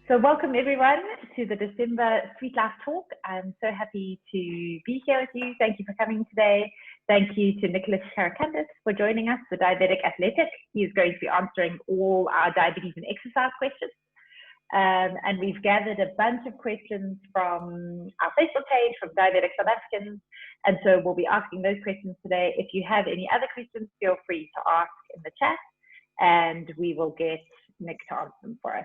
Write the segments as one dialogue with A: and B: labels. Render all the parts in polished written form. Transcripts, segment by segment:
A: So welcome everyone to the December Sweet Life Talk. I'm so happy to be here with you. Thank you for coming today. Thank you to Nicholas Caracandas for joining us, the Diabetic Athletic. He is going to be answering all our diabetes and exercise questions. And we've gathered a bunch of questions from our Facebook page, from Diabetic South Africans. And so we'll be asking those questions today. If you have any other questions, feel free to ask in the chat and we will get Nick to answer them for us.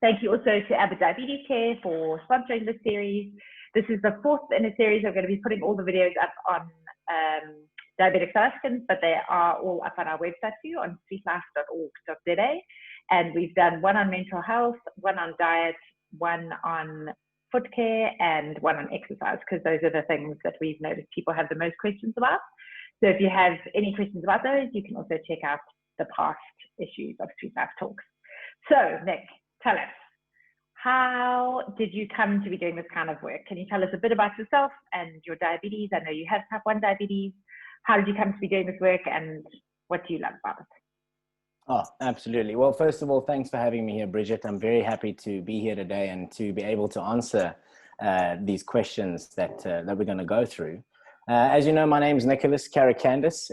A: Thank you also to Diabetes Care for sponsoring this series. This is the fourth in a series. I'm going to be putting all the videos up on Diabetic South Africans, but they are all up on our website too, on sweetlife.org.za. And we've done one on mental health, one on diet, one on foot care, and one on exercise, because those are the things that we've noticed people have the most questions about. So if you have any questions about those, you can also check out the past issues of Sweet Life Talks. So Nick, tell us, how did you come to be doing this kind of work? Can you tell us a bit about yourself and your diabetes? I know you have type 1 diabetes. How did you come to be doing this work and what do you love about it?
B: Oh, absolutely. Well, first of all, thanks for having me here, Bridget. I'm very happy to be here today and to be able to answer these questions that we're going to go through. As you know, my name is Nicholas Caracandas,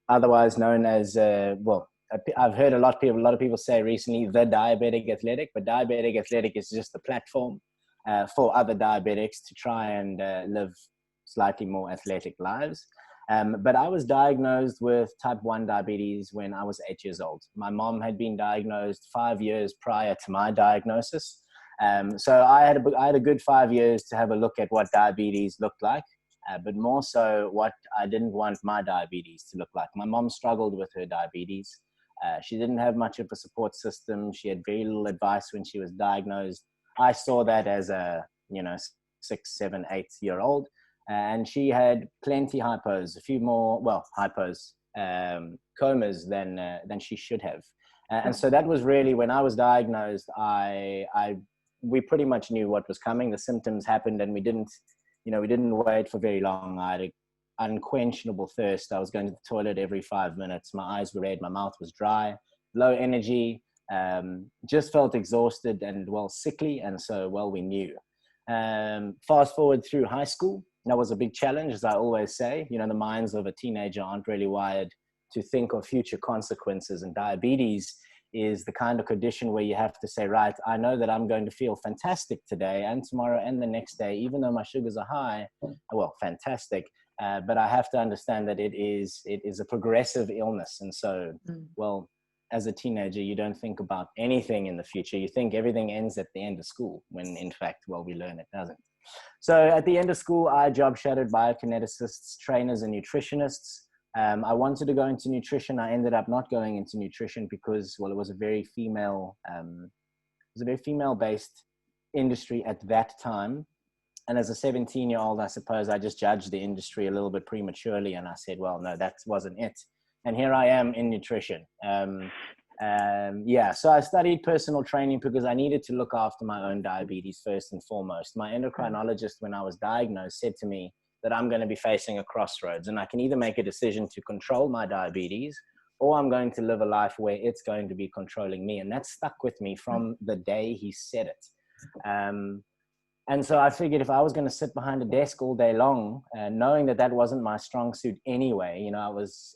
B: otherwise known as, I've heard a lot of people say recently, the Diabetic Athletic, but Diabetic Athletic is just a platform for other diabetics to try and live slightly more athletic lives. But I was diagnosed with type 1 diabetes when I was 8 years old. My mom had been diagnosed 5 years prior to my diagnosis. So I had a good 5 years to have a look at what diabetes looked like, but more so what I didn't want my diabetes to look like. My mom struggled with her diabetes. She didn't have much of a support system. She had very little advice when she was diagnosed. I saw that as a 6, 7, 8-year-old. And she had plenty hypos, a few more, comas than she should have. And so that was really, when I was diagnosed, we pretty much knew what was coming. The symptoms happened and we didn't wait for very long. I had an unquenchable thirst. I was going to the toilet every 5 minutes. My eyes were red, my mouth was dry, low energy, just felt exhausted and sickly. And so, we knew. Fast forward through high school. That was a big challenge, as I always say. The minds of a teenager aren't really wired to think of future consequences, and diabetes is the kind of condition where you have to say, right, I know that I'm going to feel fantastic today and tomorrow and the next day, even though my sugars are high. Well, fantastic, but I have to understand that it is a progressive illness, and so, as a teenager, you don't think about anything in the future. You think everything ends at the end of school, when in fact, we learn it doesn't. So at the end of school, I job shadowed biokineticists, trainers, and nutritionists. I wanted to go into nutrition. I ended up not going into nutrition because, it was a very female-based industry at that time. And as a 17-year-old, I suppose I just judged the industry a little bit prematurely. And I said, no, that wasn't it. And here I am in nutrition. So I studied personal training because I needed to look after my own diabetes first and foremost. My endocrinologist, when I was diagnosed, said to me that I'm going to be facing a crossroads and I can either make a decision to control my diabetes or I'm going to live a life where it's going to be controlling me. And that stuck with me from the day he said it. And so I figured if I was going to sit behind a desk all day long, knowing that wasn't my strong suit anyway, I was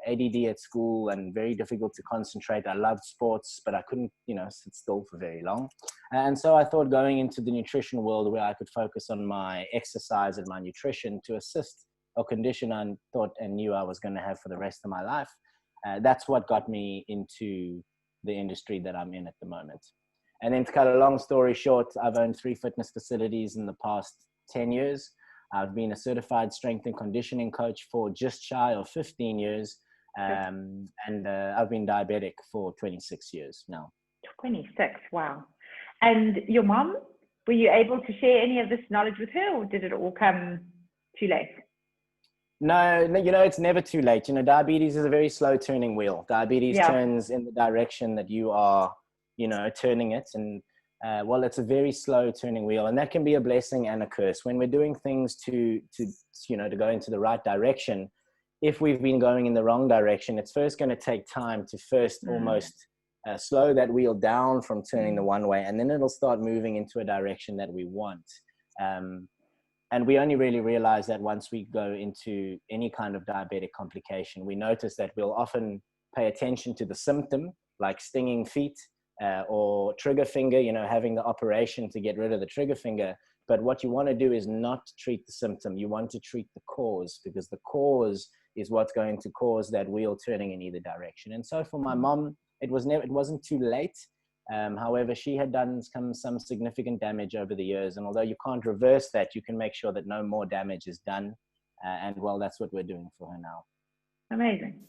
B: ADD at school and very difficult to concentrate. I loved sports, but I couldn't, sit still for very long. And so I thought going into the nutrition world where I could focus on my exercise and my nutrition to assist a condition I thought and knew I was going to have for the rest of my life. That's what got me into the industry that I'm in at the moment. And then to cut a long story short, I've owned 3 fitness facilities in the past 10 years. I've been a certified strength and conditioning coach for just shy of 15 years. And I've been diabetic for 26 years now. 26,
A: wow. And your mom, were you able to share any of this knowledge with her or did it all come too late?
B: No, it's never too late. Diabetes is a very slow turning wheel. Diabetes turns in the direction that you are turning it. And it's a very slow turning wheel, and that can be a blessing and a curse. When we're doing things to go into the right direction, if we've been going in the wrong direction, it's first going to take time to first almost slow that wheel down from turning the one way, and then it'll start moving into a direction that we want. And we only really realize that once we go into any kind of diabetic complication. We notice that we'll often pay attention to the symptom, like stinging feet or trigger finger, having the operation to get rid of the trigger finger. But what you want to do is not treat the symptom. You want to treat the cause, because the cause is what's going to cause that wheel turning in either direction. And so for my mom, it wasn't too late. However, she had done some significant damage over the years. And although you can't reverse that, you can make sure that no more damage is done. And well, that's what we're doing for her now.
A: Amazing.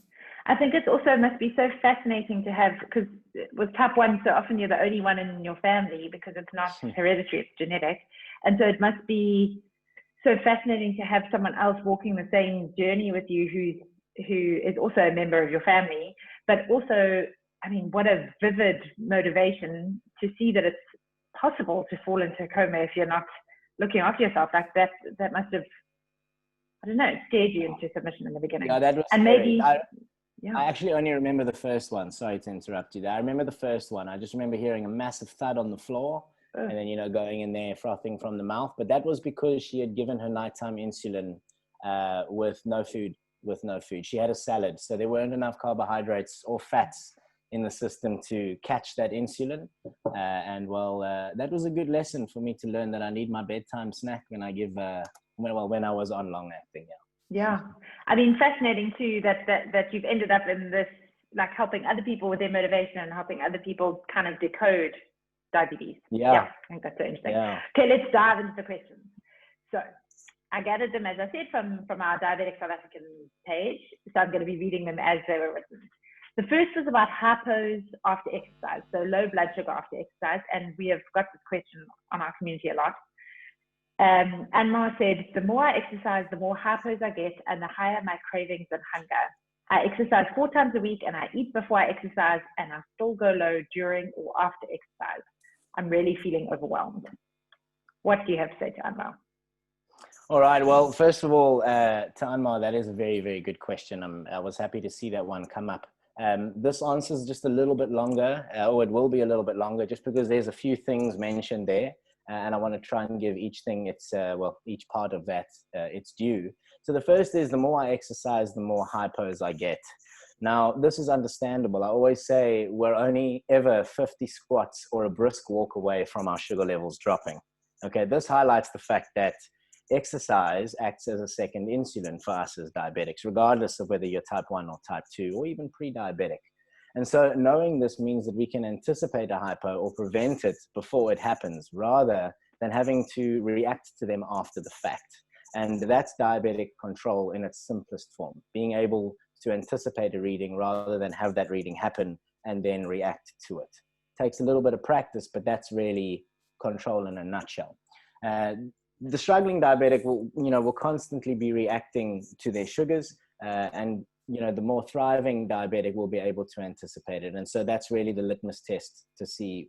A: I think it also must be so fascinating to have, because with type 1, so often you're the only one in your family because it's not hereditary, it's genetic. And so it must be so fascinating to have someone else walking the same journey with you who is also a member of your family, but also, I mean, what a vivid motivation to see that it's possible to fall into a coma if you're not looking after yourself. Like that must have, I don't know, scared you into submission in the beginning.
B: Yeah, that was
A: and
B: scary.
A: maybe.
B: I actually only remember the first one. Sorry to interrupt you there. I remember the first one. I just remember hearing a massive thud on the floor and then, going in there, frothing from the mouth. But that was because she had given her nighttime insulin with no food. She had a salad. So there weren't enough carbohydrates or fats in the system to catch that insulin. That was a good lesson for me to learn that I need my bedtime snack when I give, when I was on long acting.
A: Yeah. I mean, fascinating too that you've ended up in this, like helping other people with their motivation and helping other people kind of decode diabetes.
B: Yeah.
A: I think that's so interesting.
B: Yeah.
A: Okay, let's dive into the questions. So I gathered them, as I said, from our Diabetic South African page. So I'm going to be reading them as they were written. The first was about hypos after exercise, so low blood sugar after exercise. And we have got this question on our community a lot. And Ma said, the more I exercise, the more hypos I get and the higher my cravings and hunger. I exercise 4 times a week and I eat before I exercise and I still go low during or after exercise. I'm really feeling overwhelmed. What do you have to say to Anmar?
B: All right. Well, first of all, to Anmar, that is a very, very good question. I was happy to see that one come up. This answer is just a little bit longer, or it will be a little bit longer, just because there's a few things mentioned there. And I want to try and give each thing each part of that its due. So the first is, the more I exercise, the more hypos I get. Now, this is understandable. I always say we're only ever 50 squats or a brisk walk away from our sugar levels dropping. Okay, this highlights the fact that exercise acts as a second insulin for us as diabetics, regardless of whether you're type 1 or type 2 or even pre-diabetic. And so knowing this means that we can anticipate a hypo or prevent it before it happens, rather than having to react to them after the fact. And that's diabetic control in its simplest form, being able to anticipate a reading rather than have that reading happen and then react to it. Takes a little bit of practice, but that's really control in a nutshell. The struggling diabetic will constantly be reacting to their sugars, and the more thriving diabetic will be able to anticipate it. And so that's really the litmus test to see,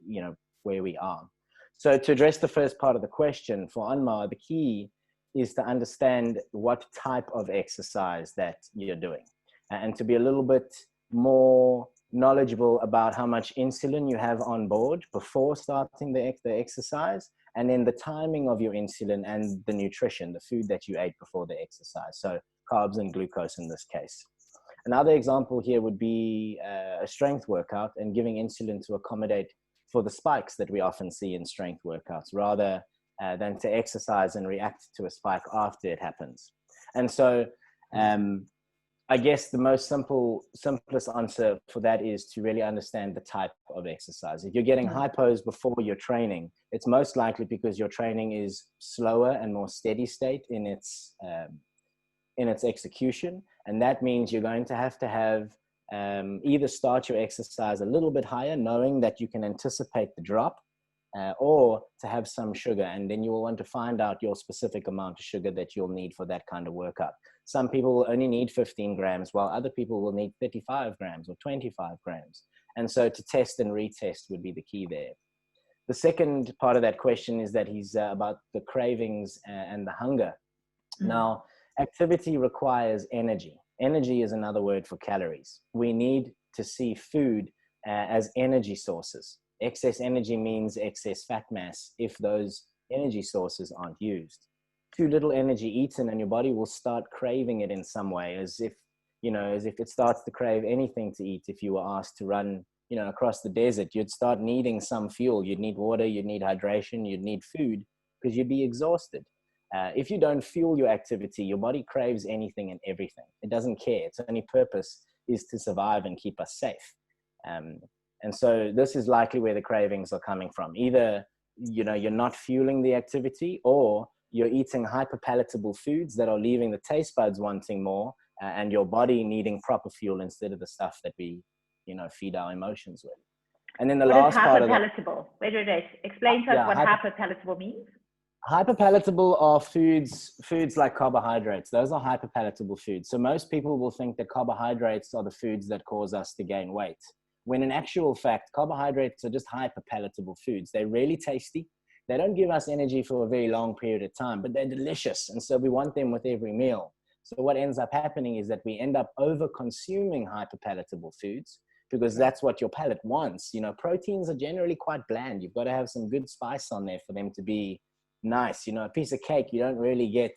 B: where we are. So to address the first part of the question for Anmar, the key is to understand what type of exercise that you're doing, and to be a little bit more knowledgeable about how much insulin you have on board before starting the exercise, and then the timing of your insulin and the nutrition, the food that you ate before the exercise. So carbs and glucose in this case. Another example here would be a strength workout and giving insulin to accommodate for the spikes that we often see in strength workouts, rather than to exercise and react to a spike after it happens. And so I guess the most simplest answer for that is to really understand the type of exercise. If you're getting hypos before your training, it's most likely because your training is slower and more steady state in its execution. And that means you're going to have either start your exercise a little bit higher, knowing that you can anticipate the drop, or to have some sugar. And then you will want to find out your specific amount of sugar that you'll need for that kind of workout. Some people will only need 15 grams, while other people will need 35 grams or 25 grams. And so to test and retest would be the key there. The second part of that question is that he's about the cravings and the hunger. Now, activity requires energy. Energy is another word for calories. We need to see food as energy sources. Excess energy means excess fat mass if those energy sources aren't used. Too little energy eaten and your body will start craving it in some way, as if it starts to crave anything to eat. If you were asked to run, across the desert, you'd start needing some fuel. You'd need water, you'd need hydration, you'd need food, because you'd be exhausted. If you don't fuel your activity, your body craves anything and everything. It doesn't care. Its only purpose is to survive and keep us safe. And so this is likely where the cravings are coming from. Either, you're not fueling the activity, or you're eating hyperpalatable foods that are leaving the taste buds wanting more, and your body needing proper fuel instead of the stuff that we, feed our emotions with. And then the last part of that.
A: Hyperpalatable? Wait. Explain to us what hyperpalatable means.
B: Hyperpalatable are foods like carbohydrates. Those are hyperpalatable foods. So most people will think that carbohydrates are the foods that cause us to gain weight, when in actual fact, carbohydrates are just hyperpalatable foods. They're really tasty. They don't give us energy for a very long period of time, but they're delicious. And so we want them with every meal. So what ends up happening is that we end up over-consuming hyperpalatable foods, because that's what your palate wants. Proteins are generally quite bland. You've got to have some good spice on there for them to be nice. A piece of cake, you don't really get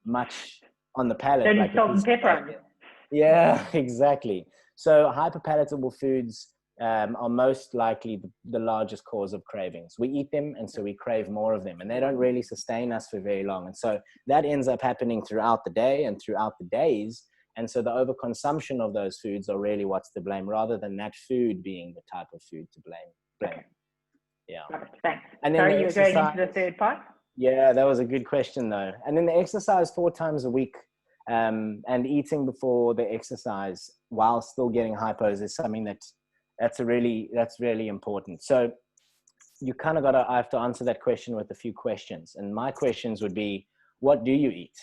B: much on the palate.
A: Don't
B: like
A: salt and pepper on it.
B: Yeah, exactly. So hyperpalatable foods are most likely the largest cause of cravings. We eat them, and so we crave more of them, and they don't really sustain us for very long. And so that ends up happening throughout the day and throughout the days. And so the overconsumption of those foods are really what's to blame, rather than that food being the type of food to blame.
A: Okay.
B: Yeah.
A: Thanks.
B: And then
A: Sorry, you were going into the third part?
B: Yeah, that was a good question though. And then the exercise 4 times a week, and eating before the exercise while still getting hypos is something that's really important. So you kind of I have to answer that question with a few questions. And my questions would be, what do you eat?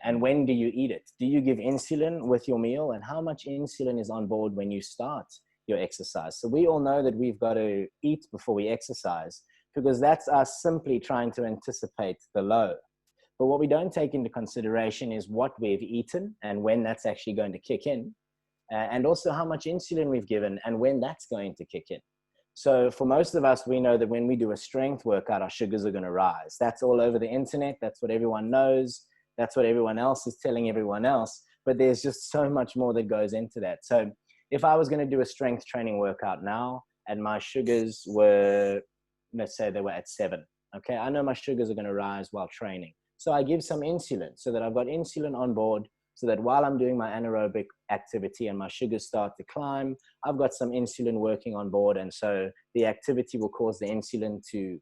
B: And when do you eat it? Do you give insulin with your meal? And how much insulin is on board when you start your exercise? So we all know that we've got to eat before we exercise, because that's us simply trying to anticipate the low. But what we don't take into consideration is what we've eaten and when that's actually going to kick in, and also how much insulin we've given and when that's going to kick in. So for most of us, we know that when we do a strength workout, our sugars are going to rise. That's all over the internet. That's what everyone knows. That's what everyone else is telling everyone else. But there's just so much more that goes into that. So if I was going to do a strength training workout now and my sugars were, let's say they were at 7, okay, I know my sugars are going to rise while training. So I give some insulin so that I've got insulin on board, so that while I'm doing my anaerobic activity and my sugars start to climb, I've got some insulin working on board. And so the activity will cause the insulin to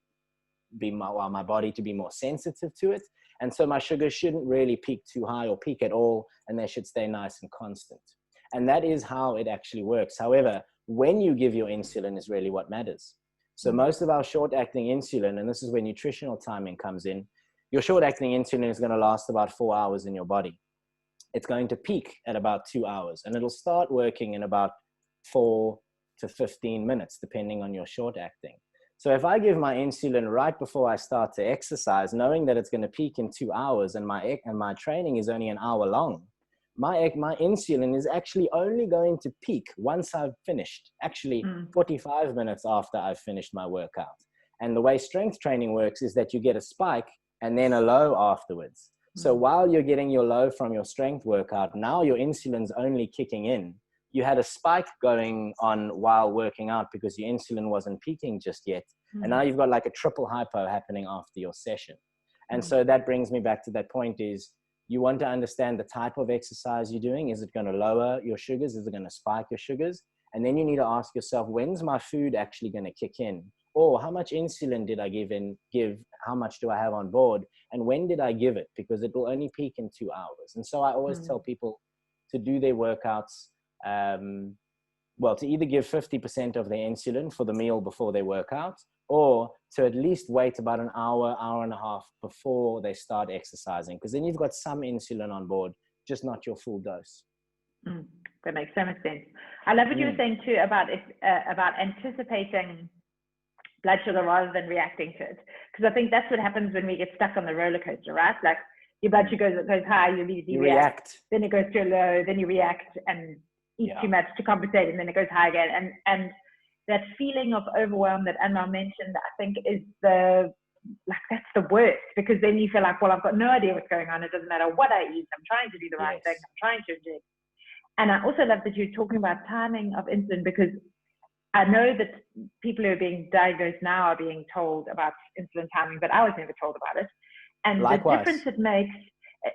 B: be my body to be more sensitive to it. And so my sugars shouldn't really peak too high or peak at all, and they should stay nice and constant. And that is how it actually works. However, when you give your insulin is really what matters. So most of our short-acting insulin, and this is where nutritional timing comes in, your short-acting insulin is going to last about 4 hours in your body. It's going to peak at about 2 hours, and it'll start working in about 4 to 15 minutes, depending on your short-acting. So if I give my insulin right before I start to exercise, knowing that it's going to peak in 2 hours and my training is only an hour long, my insulin is actually only going to peak once I've finished, actually 45 minutes after I've finished my workout. And the way strength training works is that you get a spike and then a low afterwards. So while you're getting your low from your strength workout, now your insulin's only kicking in. You had a spike going on while working out because your insulin wasn't peaking just yet. And now you've got like a triple hypo happening after your session. And so that brings me back to that point is you want to understand the type of exercise you're doing. Is it going to lower your sugars? Is it going to spike your sugars? And then you need to ask yourself, when's my food actually going to kick in? Or how much insulin did I give? How much do I have on board? And when did I give it? Because it will only peak in 2 hours. And so I always tell people to do their workouts, to either give 50% of their insulin for the meal before they work out, or to at least wait about an hour, hour and a half before they start exercising. Because then you've got some insulin on board, just not your full dose.
A: That makes so much sense. I love what you were saying too about anticipating blood sugar rather than reacting to it. Because I think that's what happens when we get stuck on the roller coaster, right? Like your blood sugar goes high, you react. Then it goes to a low, then you react and eat too much to compensate, and then it goes high again. And that feeling of overwhelm that Anwar mentioned, I think is that's the worst, because then you feel like, well, I've got no idea what's going on. It doesn't matter what I eat. I'm trying to do the right thing. I'm trying to inject. And I also love that you're talking about timing of insulin, because I know that people who are being diagnosed now are being told about insulin timing, but I was never told about it. And
B: Likewise.
A: The difference it makes,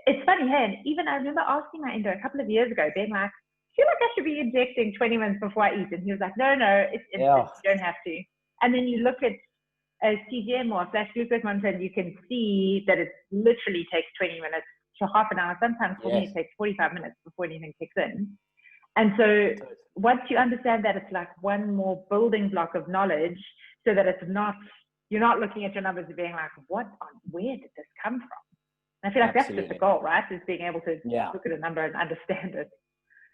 A: it's funny, hey, and even I remember asking my endo a couple of years ago, being like, I feel like I should be injecting 20 minutes before I eat. And he was like, no, it's instant. You don't have to. And then you look at a CGM or a flash glucose monitor, and you can see that it literally takes 20 minutes to half an hour. Sometimes for me, it takes 45 minutes before anything kicks in. And so once you understand that, it's like one more building block of knowledge, so that it's not, you're not looking at your numbers and being like, where did this come from? And I feel like that's just the goal, right? Is being able to look at a number and understand it.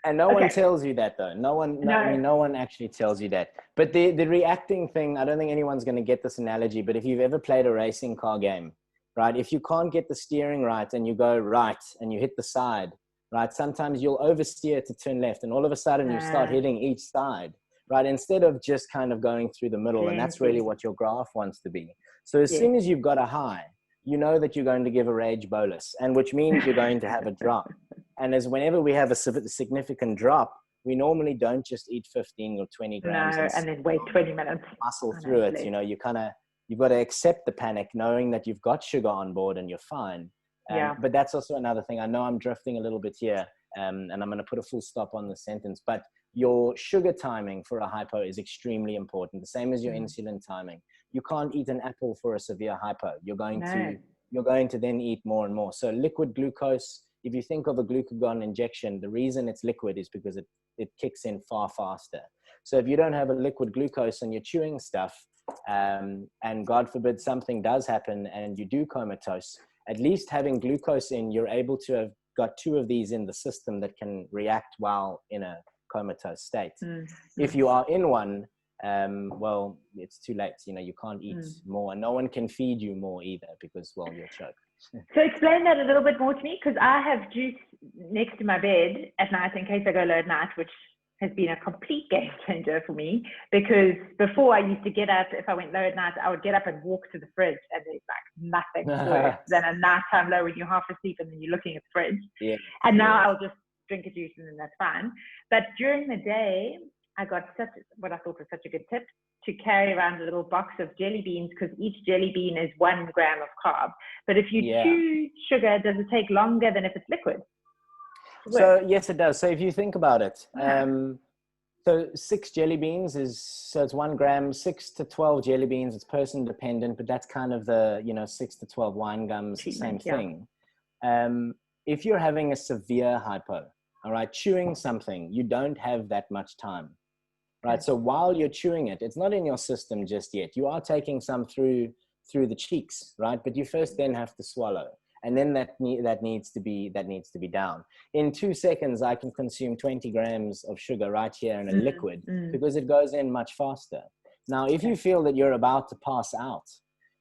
B: And no one tells you that, though. No one actually tells you that. But the reacting thing, I don't think anyone's going to get this analogy, but if you've ever played a racing car game, right? If you can't get the steering right and you go right and you hit the side, right? Sometimes you'll oversteer to turn left, and all of a sudden you start hitting each side, right? Instead of just kind of going through the middle. And that's really what your graph wants to be. So as soon as you've got a high, you know that you're going to give a rage bolus, and which means you're going to have a drop. And as whenever we have a significant drop, we normally don't just eat 15 or 20 grams
A: and then wait 20 minutes.
B: Muscle through it. You know, you've got to accept the panic, knowing that you've got sugar on board and you're fine. But that's also another thing. I know I'm drifting a little bit here, and I'm going to put a full stop on the sentence, but your sugar timing for a hypo is extremely important. The same as your insulin timing. You can't eat an apple for a severe hypo. You're going to then eat more and more. So liquid glucose, if you think of a glucagon injection, the reason it's liquid is because it kicks in far faster. So if you don't have a liquid glucose and you're chewing stuff, and God forbid something does happen and you do comatose, at least having glucose in, you're able to have got 2 of these in the system that can react while in a comatose state. If you are in one, well, it's too late. You know, you can't eat more, and no one can feed you more either, because, well, you'll choke.
A: So explain that a little bit more to me, because I have juice next to my bed at night in case I go low at night, which has been a complete game changer for me, because before I used to get up, if I went low at night, I would get up and walk to the fridge, and there's like nothing worse than a nighttime low when you're half asleep and then you're looking at the fridge. And now I'll just drink a juice and then that's fine. But during the day, I got what I thought was such a good tip, to carry around a little box of jelly beans, because each jelly bean is 1 gram of carb. But if you chew sugar, does it take longer than if it's liquid?
B: So yes, it does. So if you think about it, so 6 jelly beans it's 1 gram, 6 to 12 jelly beans. It's person dependent, but that's kind of the, 6 to 12 wine gums, same thing. If you're having a severe hypo, all right, chewing something, you don't have that much time, right? So while you're chewing it, it's not in your system just yet. You are taking some through the cheeks, right? But you first then have to swallow. And then that needs to be down. In 2 seconds, I can consume 20 grams of sugar right here in a liquid, because it goes in much faster. Now, if you feel that you're about to pass out,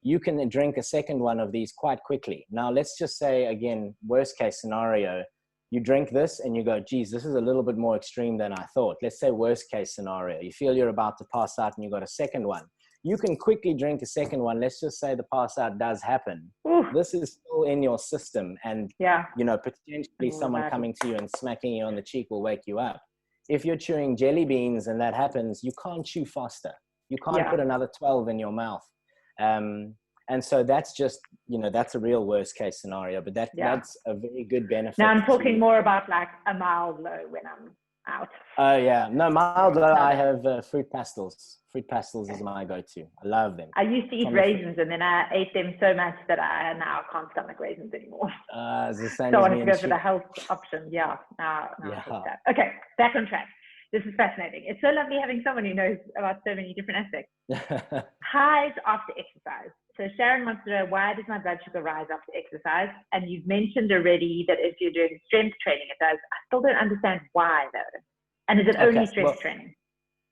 B: you can drink a second one of these quite quickly. Now, let's just say, again, worst case scenario, you drink this and you go, geez, this is a little bit more extreme than I thought. Let's say worst case scenario, you feel you're about to pass out and you got a second one. You can quickly drink a second one. Let's just say the pass out does happen. This is still in your system, and potentially someone coming to you and smacking you on the cheek will wake you up. If you're chewing jelly beans and that happens, you can't chew faster. You can't put another 12 in your mouth. And so that's just, that's a real worst case scenario, but that's a very good benefit.
A: Now I'm talking more about like a mild low when I'm out.
B: Oh yeah. No, mild low, I have fruit pastils. Fruit pastils is my go-to. I love them.
A: I used to eat raisins, and then I ate them so much that I now can't stomach raisins anymore.
B: It's the same
A: so
B: as
A: I want
B: me
A: to go for the health option. Now that. Okay, back on track. This is fascinating. It's so lovely having someone who knows about so many different aspects. Highs after exercise. So Sharon wants to know, why does my blood sugar rise after exercise? And you've mentioned already that if you're doing strength training, it does. I still don't understand why, though. And is it only strength training?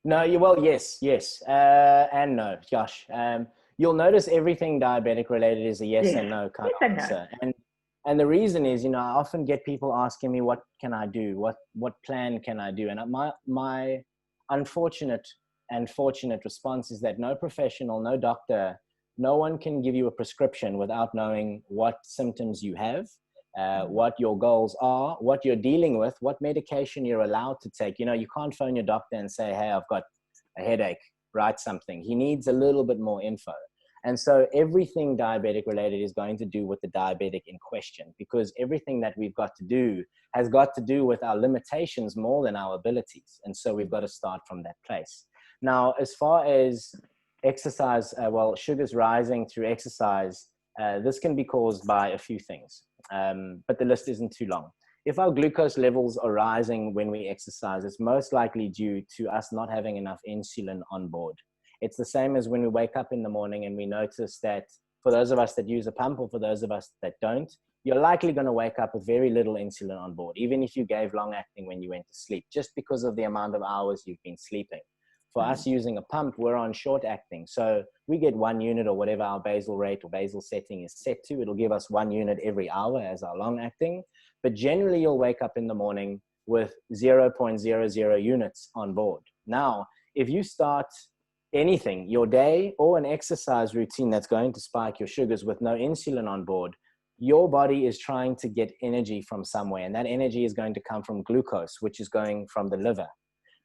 B: No, yes, and no, Josh. You'll notice everything diabetic related is a yes and no kind of answer. And the reason is, I often get people asking me, what can I do? What plan can I do? And my unfortunate and fortunate response is that no professional, no doctor, no one can give you a prescription without knowing what symptoms you have, what your goals are, what you're dealing with, what medication you're allowed to take. You know, you can't phone your doctor and say, hey, I've got a headache, write something. He needs a little bit more info. And so everything diabetic related is going to do with the diabetic in question, because everything that we've got to do has got to do with our limitations more than our abilities. And so we've got to start from that place. Now, as far as exercise, sugars rising through exercise, this can be caused by a few things, but the list isn't too long. If our glucose levels are rising when we exercise, it's most likely due to us not having enough insulin on board. It's the same as when we wake up in the morning and we notice that for those of us that use a pump or for those of us that don't, you're likely going to wake up with very little insulin on board, even if you gave long acting when you went to sleep, just because of the amount of hours you've been sleeping. For us using a pump, we're on short acting. So we get 1 unit or whatever our basal rate or basal setting is set to. It'll give us 1 unit every hour as our long acting. But generally you'll wake up in the morning with 0.00 units on board. Now, if you start anything, your day or an exercise routine that's going to spike your sugars with no insulin on board, your body is trying to get energy from somewhere. And that energy is going to come from glucose, which is going from the liver.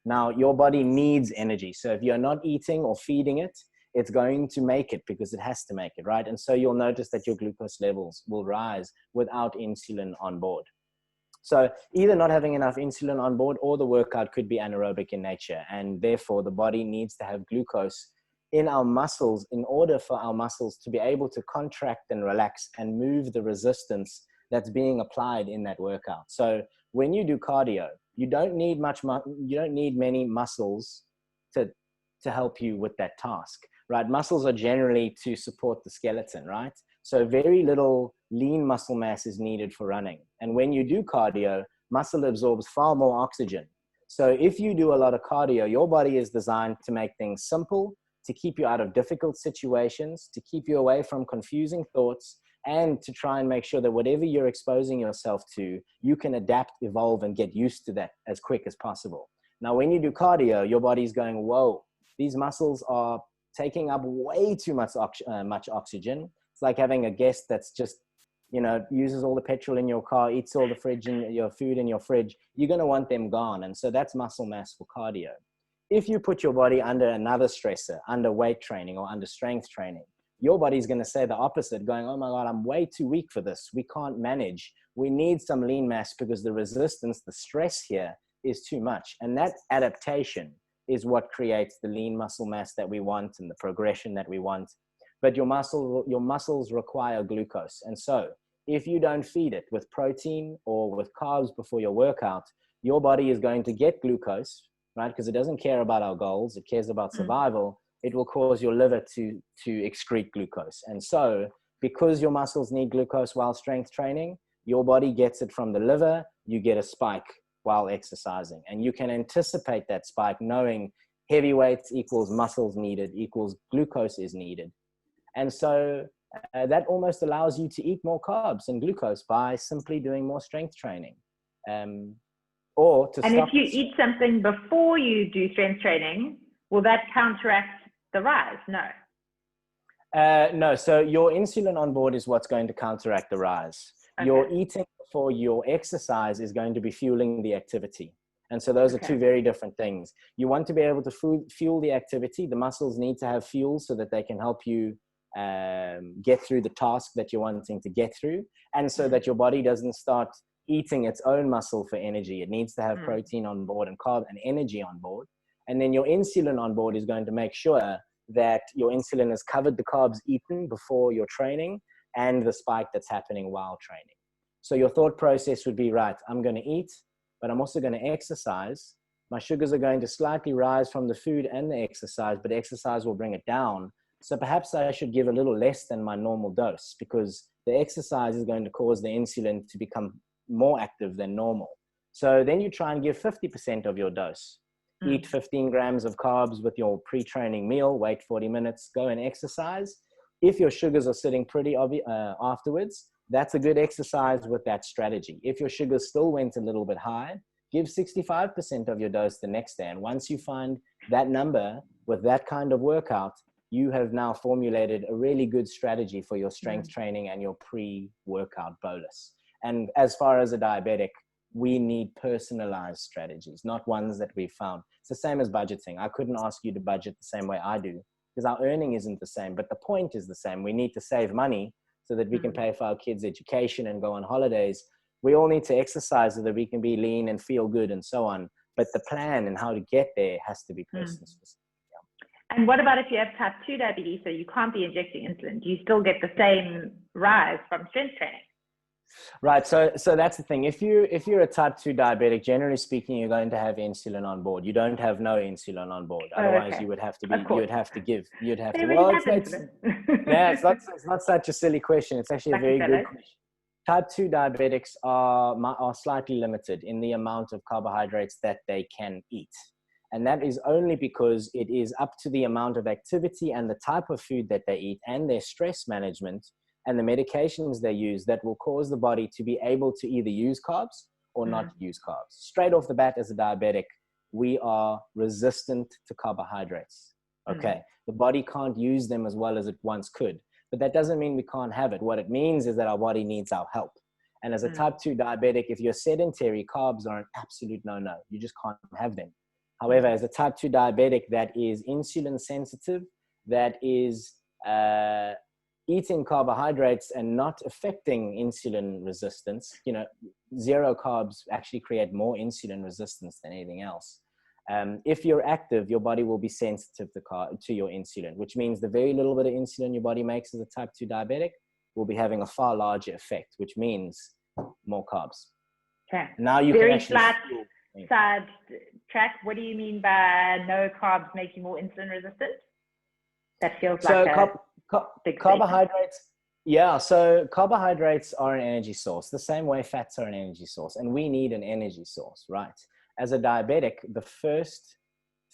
B: Now, your body needs energy. So if you're not eating or feeding it, it's going to make it because it has to make it, right? And so you'll notice that your glucose levels will rise without insulin on board. So either not having enough insulin on board or the workout could be anaerobic in nature. And therefore, the body needs to have glucose in our muscles in order for our muscles to be able to contract and relax and move the resistance that's being applied in that workout. So when you do cardio, you don't need many muscles to help you with that task, right? Muscles are generally to support the skeleton, right? So very little lean muscle mass is needed for running. And when you do cardio, muscle absorbs far more oxygen. So if you do a lot of cardio, your body is designed to make things simple, to keep you out of difficult situations, to keep you away from confusing thoughts, and to try and make sure that whatever you're exposing yourself to, you can adapt, evolve, and get used to that as quick as possible. Now, when you do cardio, your body's going, whoa, these muscles are taking up way too much oxygen. It's like having a guest that's just, uses all the petrol in your car, eats all the fridge and your food in your fridge. You're going to want them gone. And so that's muscle mass for cardio. If you put your body under another stressor, under weight training or under strength training, your body's going to say the opposite, going, oh my God, I'm way too weak for this. We can't manage. We need some lean mass because the resistance, the stress here is too much. And that adaptation is what creates the lean muscle mass that we want and the progression that we want. But your muscles require glucose. And so if you don't feed it with protein or with carbs before your workout, your body is going to get glucose, right? Because it doesn't care about our goals. It cares about survival. It will cause your liver to excrete glucose. And so because your muscles need glucose while strength training, your body gets it from the liver. You get a spike while exercising. And you can anticipate that spike knowing heavy weights equals muscles needed equals glucose is needed. And so that almost allows you to eat more carbs and glucose by simply doing more strength training. Or to
A: and if you eat something before you do strength training, will that counteract the rise? No.
B: No. So your insulin on board is what's going to counteract the rise. Okay. Your eating before your exercise is going to be fueling the activity. And so those are two very different things. You want to be able to fuel the activity. The muscles need to have fuel so that they can help you get through the task that you're wanting to get through. And so that your body doesn't start eating its own muscle for energy. It needs to have protein on board and carb and energy on board. And then your insulin on board is going to make sure that your insulin has covered the carbs eaten before your training and the spike that's happening while training. So your thought process would be, right, I'm going to eat, but I'm also going to exercise. My sugars are going to slightly rise from the food and the exercise, but exercise will bring it down. So perhaps I should give a little less than my normal dose because the exercise is going to cause the insulin to become more active than normal. So then you try and give 50% of your dose. Eat 15 grams of carbs with your pre-training meal, wait 40 minutes, go and exercise. If your sugars are sitting pretty afterwards, that's a good exercise with that strategy. If your sugars still went a little bit high, give 65% of your dose the next day. And once you find that number with that kind of workout, you have now formulated a really good strategy for your strength training and your pre-workout bolus. And as far as a diabetic, we need personalized strategies, not ones that we've found. It's the same as budgeting. I couldn't ask you to budget the same way I do because our earning isn't the same, but the point is the same. We need to save money so that we can pay for our kids' education and go on holidays. We all need to exercise so that we can be lean and feel good and so on. But the plan and how to get there has to be person specific.
A: And what about if you have type 2 diabetes, so you can't be injecting insulin? Do you still get the same rise from strength training?
B: Right. So that's the thing. If you're a type 2 diabetic, generally speaking, you're going to have insulin on board. You don't have no insulin on board. Otherwise, you would have to it's not such a silly question. It's actually a very good question. Type 2 diabetics are slightly limited in the amount of carbohydrates that they can eat. And that is only because it is up to the amount of activity and the type of food that they eat and their stress management and the medications they use that will cause the body to be able to either use carbs or not use carbs. Straight off the bat, as a diabetic, we are resistant to carbohydrates. Okay. The body can't use them as well as it once could, but that doesn't mean we can't have it. What it means is that our body needs our help. And as a type 2 diabetic, if you're sedentary, carbs are an absolute no-no. You just can't have them. However, as a type 2 diabetic that is insulin sensitive, that is eating carbohydrates and not affecting insulin resistance, zero carbs actually create more insulin resistance than anything else. If you're active, your body will be sensitive to your insulin, which means the very little bit of insulin your body makes as a type 2 diabetic will be having a far larger effect, which means more carbs.
A: Okay.
B: Now you
A: very
B: can actually
A: flat side track. What do you mean by no carbs make you more insulin resistant? That feels like
B: carbohydrates. Yeah, so carbohydrates are an energy source, the same way fats are an energy source, and we need an energy source, right? As a diabetic, the first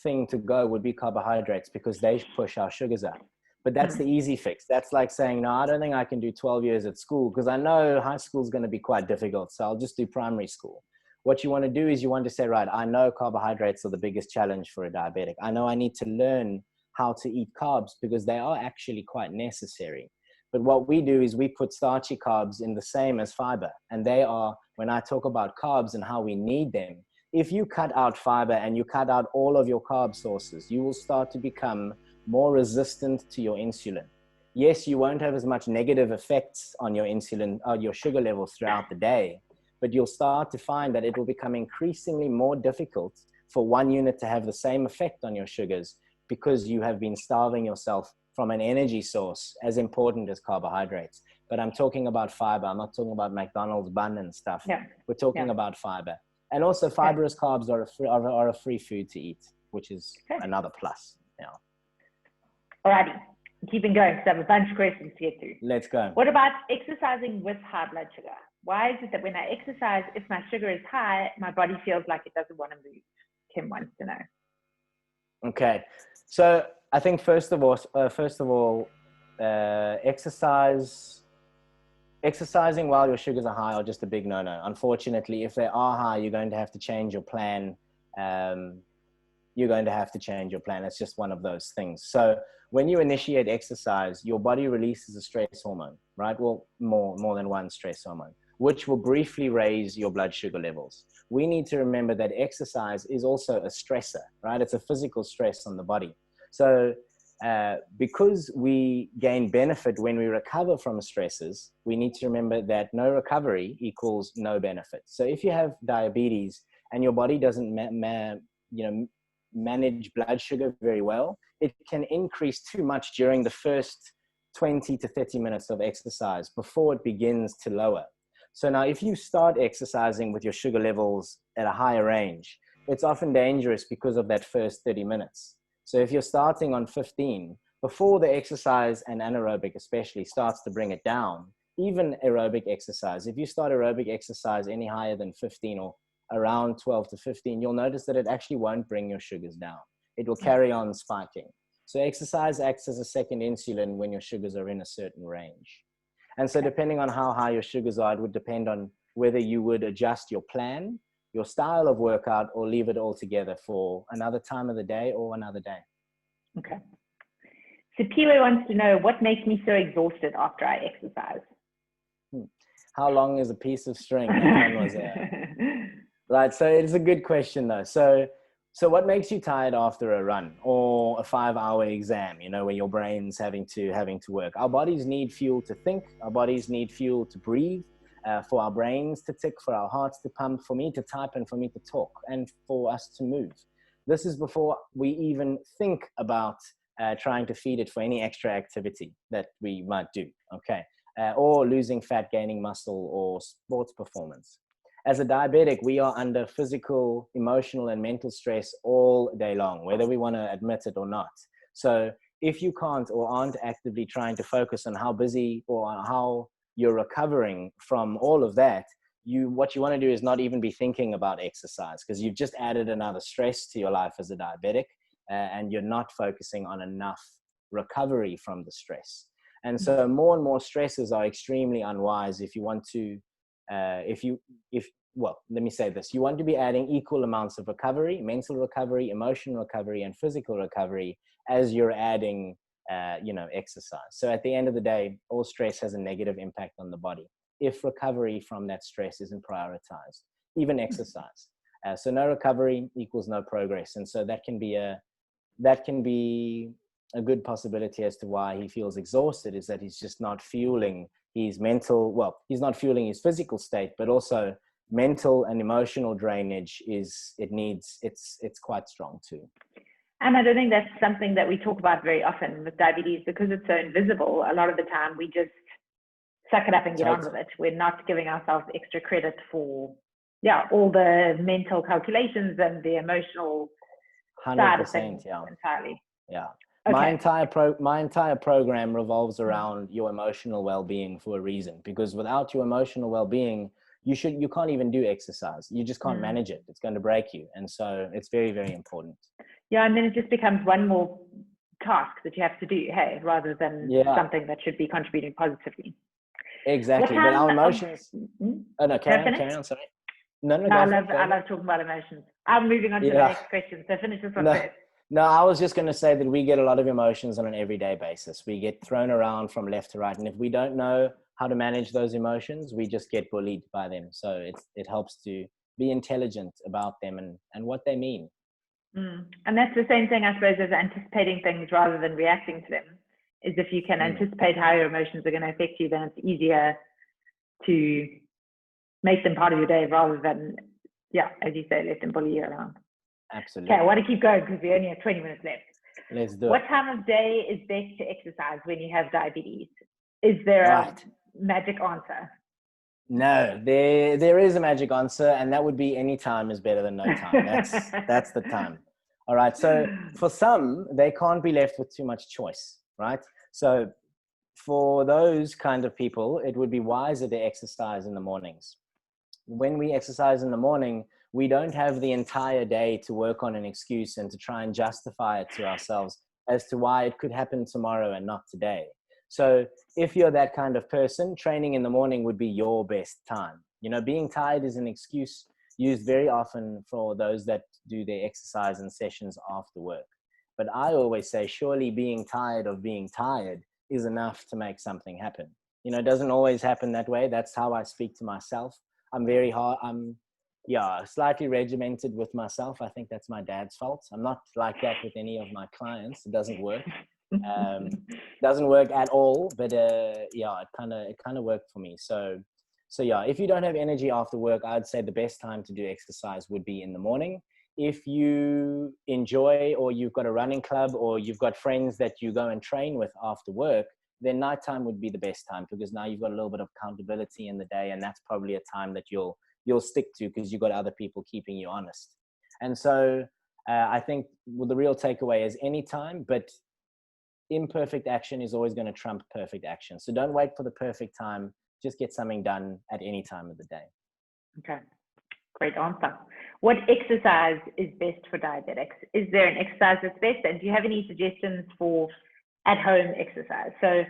B: thing to go would be carbohydrates because they push our sugars up. But that's the easy fix. That's like saying, no, I don't think I can do 12 years at school because I know high school is going to be quite difficult, so I'll just do primary school. What you want to do is you want to say, right, I know carbohydrates are the biggest challenge for a diabetic. I know I need to learn how to eat carbs because they are actually quite necessary. But what we do is we put starchy carbs in the same as fiber. And they are, when I talk about carbs and how we need them, if you cut out fiber and you cut out all of your carb sources, you will start to become more resistant to your insulin. Yes, you won't have as much negative effects on your insulin, your sugar levels throughout the day, but you'll start to find that it will become increasingly more difficult for one unit to have the same effect on your sugars because you have been starving yourself from an energy source as important as carbohydrates. But I'm talking about fiber. I'm not talking about McDonald's bun and stuff. Yeah. We're talking about fiber. And also fibrous carbs are a free food to eat, which is another plus. Yeah.
A: Alrighty, keeping going because I have a bunch of questions to get through.
B: Let's go.
A: What about exercising with high blood sugar? Why is it that when I exercise, if my sugar is high, my body feels like it doesn't want to move? Kim wants to know.
B: Okay, so I think first of all, exercising while your sugars are high are just a big no-no. Unfortunately, if they are high, you're going to have to change your plan. It's just one of those things. So when you initiate exercise, your body releases a stress hormone, right? Well, more than one stress hormone, which will briefly raise your blood sugar levels. We need to remember that exercise is also a stressor, right? It's a physical stress on the body. So because we gain benefit when we recover from stresses, we need to remember that no recovery equals no benefit. So if you have diabetes and your body doesn't manage blood sugar very well, it can increase too much during the first 20 to 30 minutes of exercise before it begins to lower. So now if you start exercising with your sugar levels at a higher range, it's often dangerous because of that first 30 minutes. So if you're starting on 15, before the exercise and anaerobic especially starts to bring it down, even aerobic exercise, if you start aerobic exercise any higher than 15 or around 12 to 15, you'll notice that it actually won't bring your sugars down. It will carry on spiking. So exercise acts as a second insulin when your sugars are in a certain range. And so depending on how high your sugars are, it would depend on whether you would adjust your plan your style of workout, or leave it all together for another time of the day or another day.
A: Okay. So Piwe wants to know, what makes me so exhausted after I exercise?
B: How long is a piece of string? That one was right. So it's a good question though. So what makes you tired after a run or a 5-hour exam, where your brain's having to work? Our bodies need fuel to think. Our bodies need fuel to breathe, for our brains to tick, for our hearts to pump, for me to type, and for me to talk, and for us to move. This is before we even think about trying to feed it for any extra activity that we might do, okay? Or losing fat, gaining muscle, or sports performance. As a diabetic, we are under physical, emotional, and mental stress all day long, whether we want to admit it or not. So if you can't or aren't actively trying to focus on how busy or how you're recovering from all of that, what you want to do is not even be thinking about exercise, because you've just added another stress to your life as a diabetic, and you're not focusing on enough recovery from the stress. And so more and more stresses are extremely unwise if you want to, well, let me say this, you want to be adding equal amounts of recovery, mental recovery, emotional recovery, and physical recovery as you're adding, exercise. So at the end of the day, all stress has a negative impact on the body if recovery from that stress isn't prioritized, even exercise. So no recovery equals no progress. And so that can be a good possibility as to why he feels exhausted, is that he's just not fueling his he's not fueling his physical state, but also mental and emotional drainage it's quite strong too.
A: And I don't think that's something that we talk about very often with diabetes, because it's so invisible. A lot of the time we just suck it up and get on with it. We're not giving ourselves extra credit for all the mental calculations and the emotional
B: 100%,
A: side of things entirely.
B: Yeah.
A: Okay.
B: My entire program revolves around your emotional well-being for a reason, because without your emotional well-being, you can't even do exercise. You just can't manage it. It's going to break you. And so it's very, very important.
A: Yeah. And then it just becomes one more task that you have to do, rather than something that should be contributing positively.
B: Exactly. But our emotions. Oh no, carry on. Sorry. No,
A: I love talking about emotions. I'm moving on to the next question. So finish this one first.
B: No, I was just going to say that we get a lot of emotions on an everyday basis. We get thrown around from left to right. And if we don't know how to manage those emotions, we just get bullied by them. So it helps to be intelligent about them and what they mean.
A: And that's the same thing, I suppose, as anticipating things rather than reacting to them, is if you can anticipate how your emotions are going to affect you, then it's easier to make them part of your day rather than, as you say, let them bully you around.
B: Absolutely.
A: Okay, I want to keep going because we only have 20 minutes left.
B: Let's do it.
A: What time of day is best to exercise when you have diabetes? Is there a magic answer?
B: No, there is a magic answer, and that would be any time is better than no time. That's the time. All right. So for some, they can't be left with too much choice, right? So for those kind of people, it would be wiser to exercise in the mornings. When we exercise in the morning, we don't have the entire day to work on an excuse and to try and justify it to ourselves as to why it could happen tomorrow and not today. So if you're that kind of person, training in the morning would be your best time. Being tired is an excuse used very often for those that do their exercise and sessions after work. But I always say, surely being tired of being tired is enough to make something happen. It doesn't always happen that way. That's how I speak to myself. I'm very hard. I'm slightly regimented with myself. I think that's my dad's fault. I'm not like that with any of my clients. It doesn't work. Doesn't work at all. But it kind of worked for me. So if you don't have energy after work, I'd say the best time to do exercise would be in the morning. If you enjoy, or you've got a running club, or you've got friends that you go and train with after work, then nighttime would be the best time, because now you've got a little bit of accountability in the day, and that's probably a time that you'll stick to because you've got other people keeping you honest. And so I think the real takeaway is any time, but imperfect action is always going to trump perfect action. So don't wait for the perfect time. Just get something done at any time of the day.
A: Okay. Great answer. What exercise is best for diabetics? Is there an exercise that's best? And do you have any suggestions for at-home exercise? So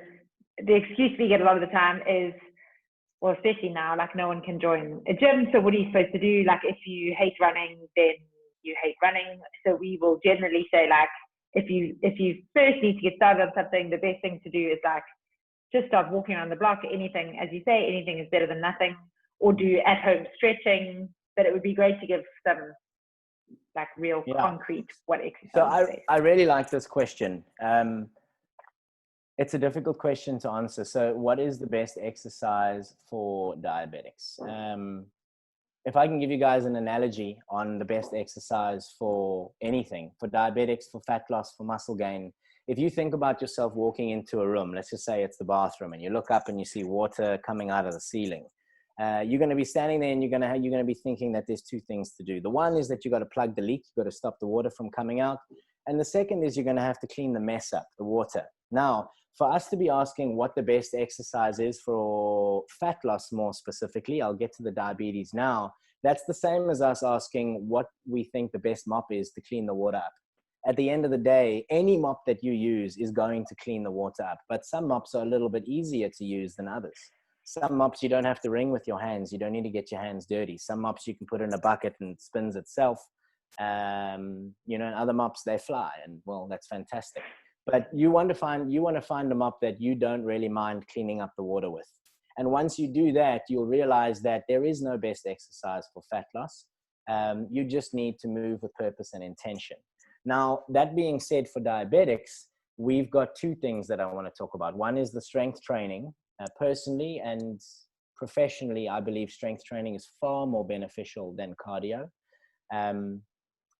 A: the excuse we get a lot of the time is, well, especially now, like no one can join a gym. So what are you supposed to do? Like if you hate running, then you hate running. So we will generally say like, if you first need to get started on something, the best thing to do is like, just start walking around the block. Anything, as you say, anything is better than nothing, or do at-home stretching. But it would be great to give some like real concrete what exercise.
B: So I really like this question. It's a difficult question to answer. So what is the best exercise for diabetics? If I can give you guys an analogy on the best exercise for anything, for diabetics, for fat loss, for muscle gain, if you think about yourself walking into a room, let's just say it's the bathroom, and you look up and you see water coming out of the ceiling, you're going to be standing there and you're going to be thinking that there's two things to do. The one is that you've got to plug the leak, you've got to stop the water from coming out. And the second is you're going to have to clean the mess up, the water. Now, for us to be asking what the best exercise is for fat loss more specifically, I'll get to the diabetes now. That's the same as us asking what we think the best mop is to clean the water up. At the end of the day, any mop that you use is going to clean the water up, but some mops are a little bit easier to use than others. Some mops you don't have to wring with your hands. You don't need to get your hands dirty. Some mops you can put in a bucket and it spins itself. And other mops, they fly, and well, that's fantastic. But you want to find a mop that you don't really mind cleaning up the water with. And once you do that, you'll realize that there is no best exercise for fat loss. You just need to move with purpose and intention. Now, that being said, for diabetics, we've got two things that I want to talk about. One is the strength training. Personally and professionally, I believe strength training is far more beneficial than cardio.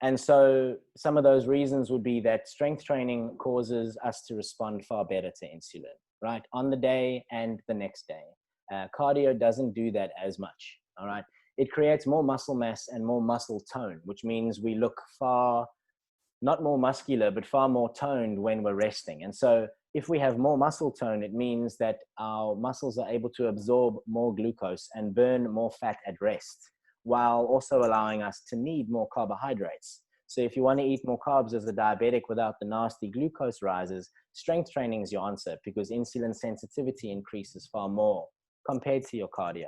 B: And so some of those reasons would be that strength training causes us to respond far better to insulin, right? On the day and the next day. Cardio doesn't do that as much, all right? It creates more muscle mass and more muscle tone, which means we look far, not more muscular, but far more toned when we're resting. And so if we have more muscle tone, it means that our muscles are able to absorb more glucose and burn more fat at rest, while also allowing us to need more carbohydrates. So if you want to eat more carbs as a diabetic without the nasty glucose rises, strength training is your answer, because insulin sensitivity increases far more compared to your cardio.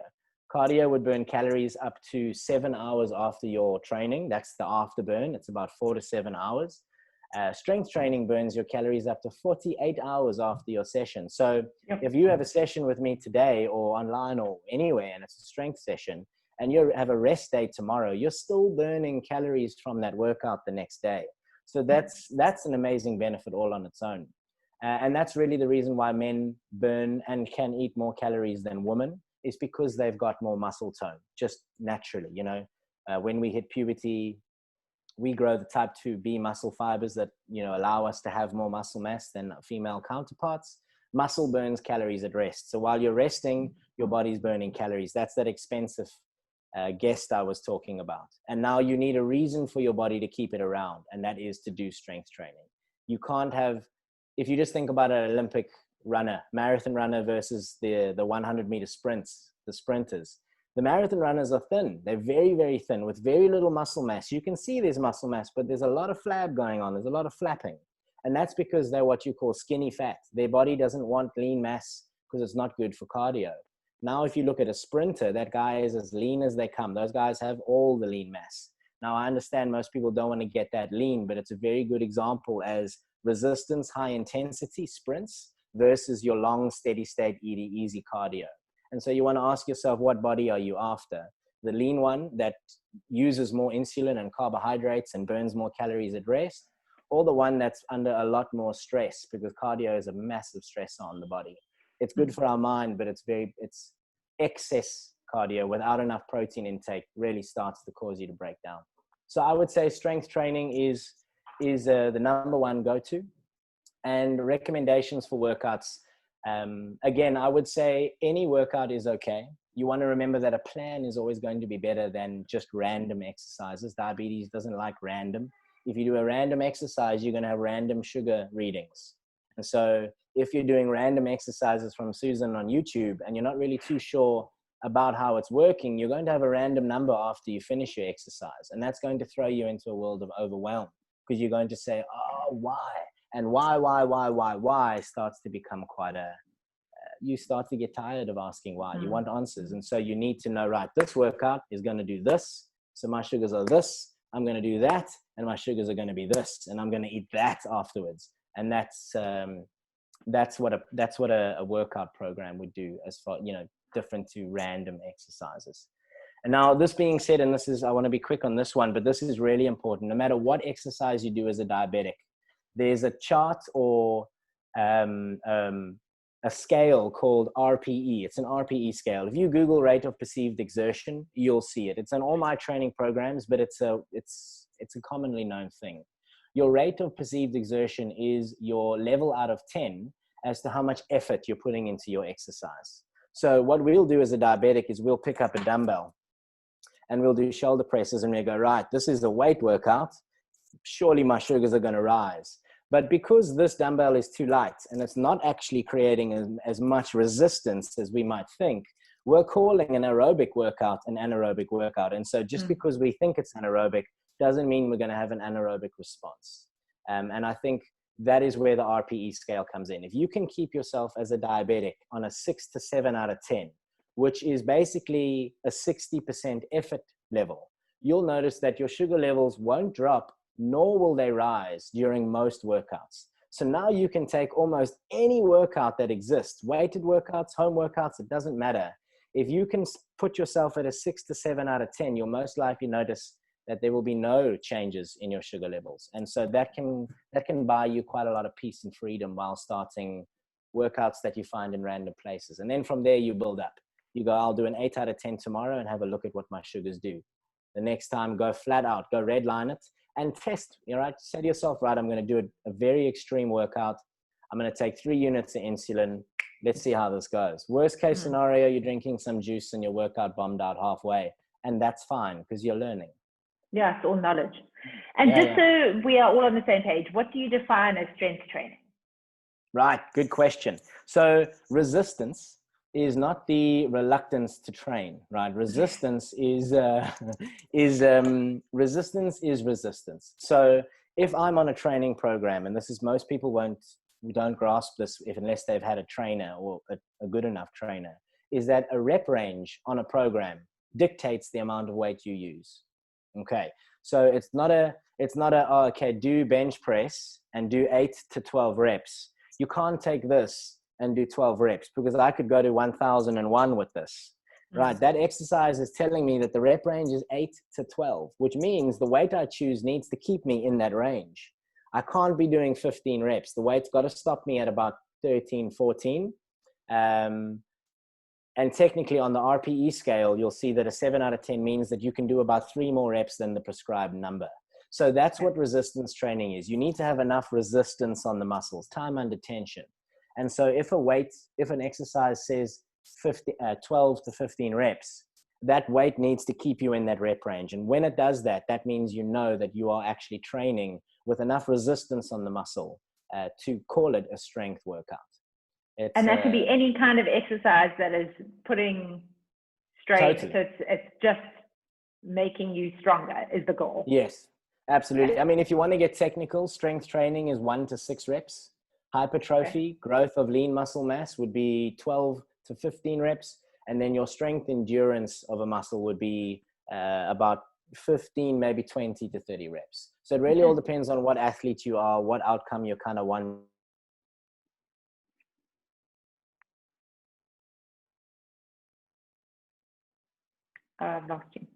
B: Cardio would burn calories up to 7 hours after your training. That's the afterburn. It's about 4 to 7 hours. Strength training burns your calories up to 48 hours after your session. So if you have a session with me today or online or anywhere, and it's a strength session, and you have a rest day tomorrow, you're still burning calories from that workout the next day. So that's an amazing benefit all on its own. And that's really the reason why men burn and can eat more calories than women, is because they've got more muscle tone, just naturally. When we hit puberty, we grow the type 2B muscle fibers that, allow us to have more muscle mass than female counterparts. Muscle burns calories at rest. So while you're resting, your body's burning calories. That's that expensive guest I was talking about. And now you need a reason for your body to keep it around, and that is to do strength training. You can't have, if you just think about an Olympic runner, marathon runner versus the 100-meter sprints, the sprinters. The marathon runners are thin. They're very, very thin with very little muscle mass. You can see there's muscle mass, but there's a lot of flab going on. There's a lot of flapping. And that's because they're what you call skinny fat. Their body doesn't want lean mass because it's not good for cardio. Now, if you look at a sprinter, that guy is as lean as they come. Those guys have all the lean mass. Now, I understand most people don't want to get that lean, but it's a very good example as resistance, high intensity sprints versus your long, steady state, easy cardio. And so you want to ask yourself, what body are you after? The lean one that uses more insulin and carbohydrates and burns more calories at rest, or the one that's under a lot more stress, because cardio is a massive stressor on the body. It's good for our mind, but it's excess cardio without enough protein intake really starts to cause you to break down. So I would say strength training is the number one go-to. And recommendations for workouts. Again, I would say any workout is okay. You want to remember that a plan is always going to be better than just random exercises. Diabetes doesn't like random. If you do a random exercise, you're going to have random sugar readings. And so if you're doing random exercises from Susan on YouTube and you're not really too sure about how it's working, you're going to have a random number after you finish your exercise. And that's going to throw you into a world of overwhelm, because you're going to say, oh, why? And why starts to become quite a you start to get tired of asking why. You want answers. And so you need to know, right, this workout is going to do this. So my sugars are this, I'm going to do that. And my sugars are going to be this, and I'm going to eat that afterwards. And that's what a workout program would do, as far, different to random exercises. And now, this being said, and I want to be quick on this one, but this is really important. No matter what exercise you do as a diabetic, there's a chart or a scale called RPE. It's an RPE scale. If you Google rate of perceived exertion, you'll see it. It's in all my training programs, but it's a commonly known thing. Your rate of perceived exertion is your level out of 10 as to how much effort you're putting into your exercise. So what we'll do as a diabetic is we'll pick up a dumbbell and we'll do shoulder presses, and we go, right, this is a weight workout. Surely my sugars are going to rise. But because this dumbbell is too light and it's not actually creating as much resistance as we might think, we're calling an aerobic workout an anaerobic workout. And so just because we think it's anaerobic doesn't mean we're going to have an anaerobic response. And I think that is where the RPE scale comes in. If you can keep yourself as a diabetic on a 6 to 7 out of 10, which is basically a 60% effort level, you'll notice that your sugar levels won't drop, nor will they rise during most workouts. So now you can take almost any workout that exists, weighted workouts, home workouts, it doesn't matter. If you can put yourself at a 6 to 7 out of 10, you'll most likely notice that there will be no changes in your sugar levels. And so that can buy you quite a lot of peace and freedom while starting workouts that you find in random places. And then from there you build up. You go, I'll do an 8 out of 10 tomorrow and have a look at what my sugars do. The next time, go flat out, go red line it and test, right? Say to yourself, right, I'm going to do a very extreme workout. I'm going to take 3 units of insulin. Let's see how this goes. Worst case scenario, you're drinking some juice and your workout bombed out halfway. And that's fine because you're learning.
A: Yeah, it's all knowledge. And so we are all on the same page, what do you define as strength training?
B: Right, good question. So resistance is not the reluctance to train, right? Resistance is resistance. So if I'm on a training program, and this is, most people don't grasp this unless they've had a trainer or a good enough trainer, is that a rep range on a program dictates the amount of weight you use. Okay, so it's not do bench press and do 8 to 12 reps. You can't take this and do 12 reps because I could go to 1001 with this, right? That exercise is telling me that the rep range is 8 to 12, which means the weight I choose needs to keep me in that range. I can't be doing 15 reps. The weight's got to stop me at about 13, 14. And technically on the RPE scale, you'll see that a 7 out of 10 means that you can do about 3 more reps than the prescribed number. So that's what resistance training is. You need to have enough resistance on the muscles, time under tension. And so if an exercise says 12 to 15 reps, that weight needs to keep you in that rep range. And when it does that, that means you know that you are actually training with enough resistance on the muscle to call it a strength workout.
A: And that could be any kind of exercise that is putting strength.
B: Totally.
A: So it's just making you stronger is the goal.
B: Yes, absolutely. I mean, if you want to get technical, strength training is 1 to 6 reps. Hypertrophy, growth of lean muscle mass would be 12 to 15 reps. And then your strength endurance of a muscle would be about 15, maybe 20 to 30 reps. So it really all depends on what athlete you are, what outcome you kind of want.
A: I've lost you.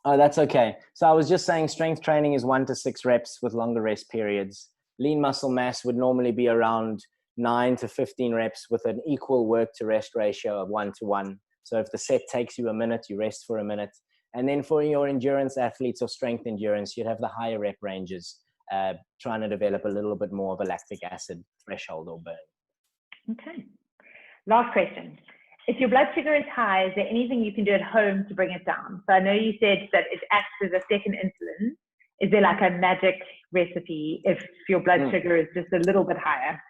B: Oh, that's okay. So I was just saying strength training is 1 to 6 reps with longer rest periods. Lean muscle mass would normally be around 9 to 15 reps with an equal work to rest ratio of 1 to 1. So if the set takes you a minute, you rest for a minute. And then for your endurance athletes or strength endurance, you'd have the higher rep ranges, trying to develop a little bit more of a lactic acid threshold or burn.
A: Okay. Last question. If your blood sugar is high, is there anything you can do at home to bring it down? So I know you said that it acts as a second insulin. Is there like a magic recipe if your blood sugar is just a little bit higher?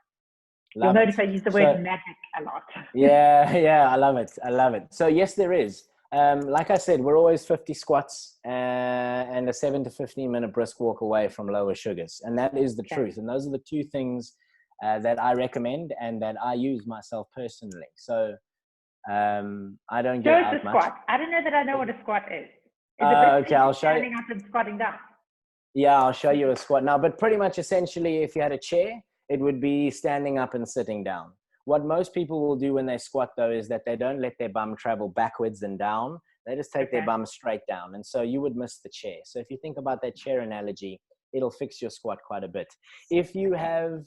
A: You'll notice I use the word magic a lot.
B: Yeah, I love it. So yes, there is. Like I said, we're always 50 squats and a 7 to 15 minute brisk walk away from lower sugars. And that is the truth. And those are the two things that I recommend and that I use myself personally. So I don't get out much.
A: Squat. I don't know that I know what a squat is.
B: Okay, I'll show you.
A: Standing up and squatting down.
B: Yeah, I'll show you a squat now. But pretty much essentially, if you had a chair, it would be standing up and sitting down. What most people will do when they squat, though, is that they don't let their bum travel backwards and down. They just take their bum straight down. And so you would miss the chair. So if you think about that chair analogy, it'll fix your squat quite a bit. If you have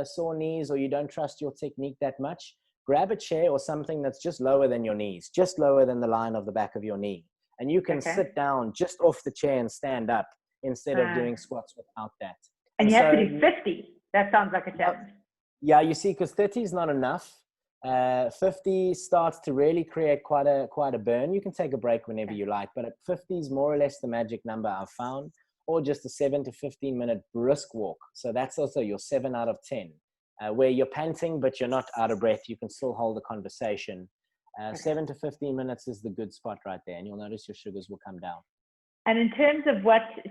B: sore knees or you don't trust your technique that much, grab a chair or something that's just lower than your knees, just lower than the line of the back of your knee. And you can sit down just off the chair and stand up instead of doing squats without that.
A: And you have to do 50. That sounds like a challenge.
B: Yeah, you see, because 30 is not enough. 50 starts to really create quite a burn. You can take a break whenever you like, but at 50 is more or less the magic number I've found, or just a 7 to 15 minute brisk walk. So that's also your 7 out of 10, where you're panting, but you're not out of breath. You can still hold a conversation. 7 to 15 minutes is the good spot right there, and you'll notice your sugars will come down.
A: And in terms of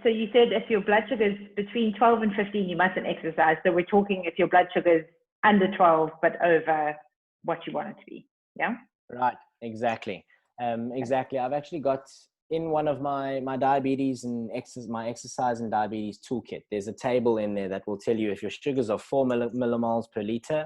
A: so you said if your blood sugar is between 12 and 15, you mustn't exercise. So we're talking if your blood sugar is under 12, but over what you want it to be. Yeah.
B: Right. Exactly. Exactly. I've actually got in one of my diabetes and my exercise and diabetes toolkit, there's a table in there that will tell you if your sugars are 4 millimoles per liter,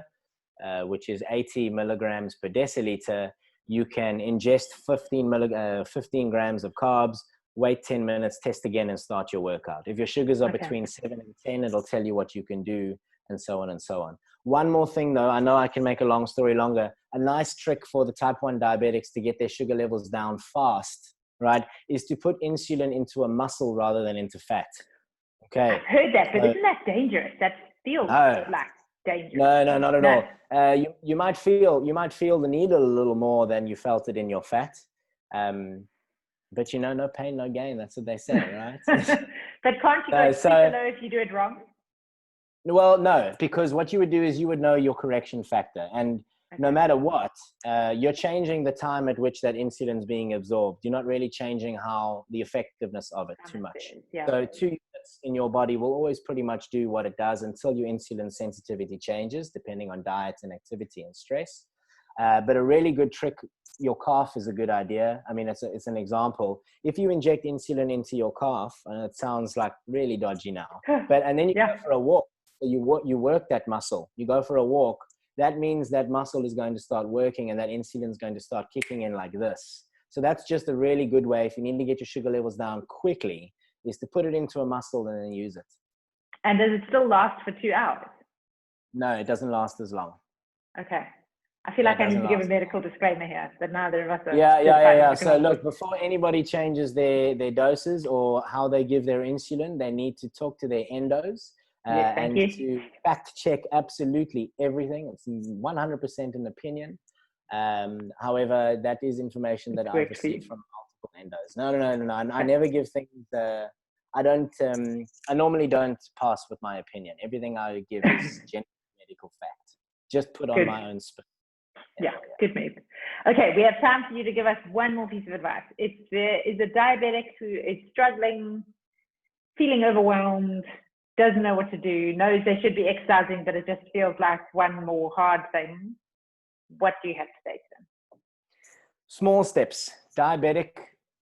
B: which is 80 milligrams per deciliter, you can ingest 15 grams of carbs, wait 10 minutes, test again, and start your workout. If your sugars are between 7 and 10, it'll tell you what you can do, and so on and so on. One more thing, though, I know I can make a long story longer. A nice trick for the type 1 diabetics to get their sugar levels down fast, right, is to put insulin into a muscle rather than into fat. Okay.
A: I've heard that, but isn't that dangerous? That feels like dangerous.
B: No, not at all. You might feel the needle a little more than you felt it in your fat. But no pain, no gain. That's what they say, right?
A: But can't you go super low if you do it wrong?
B: Well, no, because what you would do is you would know your correction factor. And no matter what, you're changing the time at which that insulin is being absorbed. You're not really changing the effectiveness of it too much. So 2 units in your body will always pretty much do what it does until your insulin sensitivity changes, depending on diet and activity and stress. But a really good trick, your calf is a good idea. I mean, it's an example. If you inject insulin into your calf, and it sounds like really dodgy now, and then you go for a walk, you work that muscle, you go for a walk, that means that muscle is going to start working and that insulin is going to start kicking in like this. So that's just a really good way, if you need to get your sugar levels down quickly, is to put it into a muscle and then use it.
A: And does it still last for 2 hours?
B: No, it doesn't last as long.
A: Okay. I feel like I need to give a medical disclaimer here, but neither of us are.
B: Yeah. So look, before anybody changes their doses or how they give their insulin, they need to talk to their endos to fact check absolutely everything. It's 100% an opinion. However, that is information that I've received from multiple endos. No. I never give things. I normally don't pass with my opinion. Everything I give is genuine medical fact. Just put on my own spin.
A: Yeah, good move. Okay, we have time for you to give us one more piece of advice. If there is a diabetic who is struggling, feeling overwhelmed, doesn't know what to do, knows they should be exercising, but it just feels like one more hard thing, what do you have to say to them?
B: Small steps. Diabetic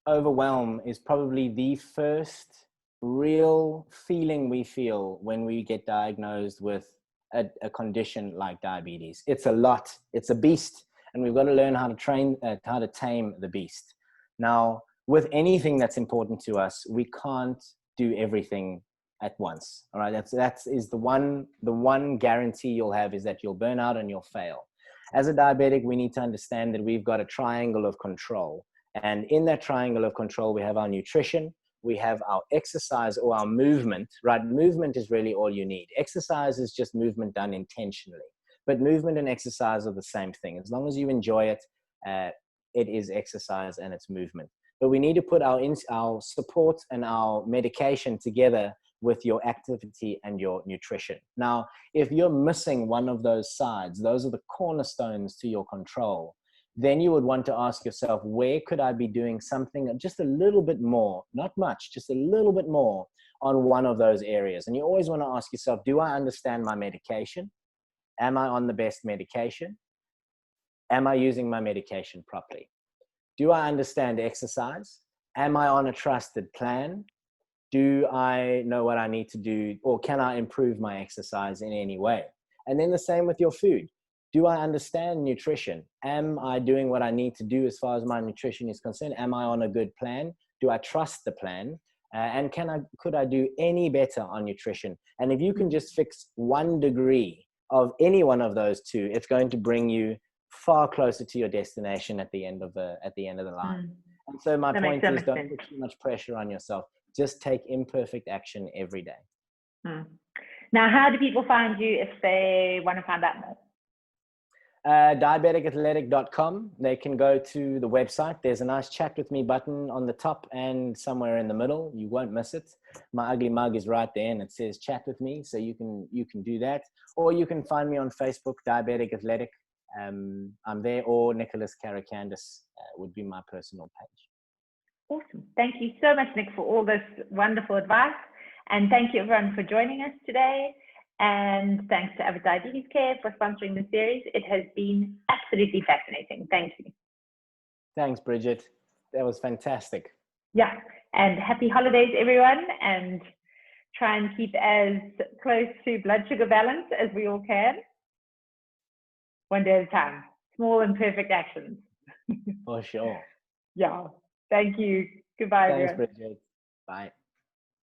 B: overwhelm is probably the first real feeling we feel when we get diagnosed with a condition like diabetes. It's a lot. It's a beast, and we've got to learn how to tame the beast. Now, with anything that's important to us, we can't do everything at once. All right, that is the one guarantee you'll have, is that you'll burn out and you'll fail. As a diabetic, we need to understand that we've got a triangle of control, and in that triangle of control, we have our nutrition, we have our exercise or our movement, right? Movement is really all you need. Exercise is just movement done intentionally, but movement and exercise are the same thing. As long as you enjoy it, it is exercise and it's movement. But we need to put our support and our medication together with your activity and your nutrition. Now, if you're missing one of those sides, those are the cornerstones to your control, then you would want to ask yourself, where could I be doing something just a little bit more, not much, just a little bit more on one of those areas? And you always want to ask yourself, do I understand my medication? Am I on the best medication? Am I using my medication properly? Do I understand exercise? Am I on a trusted plan? Do I know what I need to do, or can I improve my exercise in any way? And then the same with your food. Do I understand nutrition? Am I doing what I need to do as far as my nutrition is concerned? Am I on a good plan? Do I trust the plan? And could I do any better on nutrition? And if you can just fix 1 degree of any one of those two, it's going to bring you far closer to your destination at the end of the line. And so my point is, don't put too much pressure on yourself. Just take imperfect action every day.
A: Now, how do people find you if they want to find out more?
B: Diabeticathletic.com. They can go to the website. There's a nice chat with me button on the top and somewhere in the middle. You won't miss it. My ugly mug is right there and it says chat with me. So you can do that, or you can find me on Facebook, Diabetic Athletic. I'm there, or Nicholas Caracandas would be my personal page.
A: Awesome. Thank you so much, Nick, for all this wonderful advice. And thank you everyone for joining us today. And thanks to Avid Diabetes Care for sponsoring the series. It has been absolutely fascinating. Thank you.
B: Thanks, Bridget. That was fantastic.
A: Yeah. And happy holidays, everyone. And try and keep as close to blood sugar balance as we all can. One day at a time. Small and perfect actions.
B: For sure.
A: Yeah. Thank you. Goodbye,
B: Thanks,
A: everyone.
B: Bridget. Bye.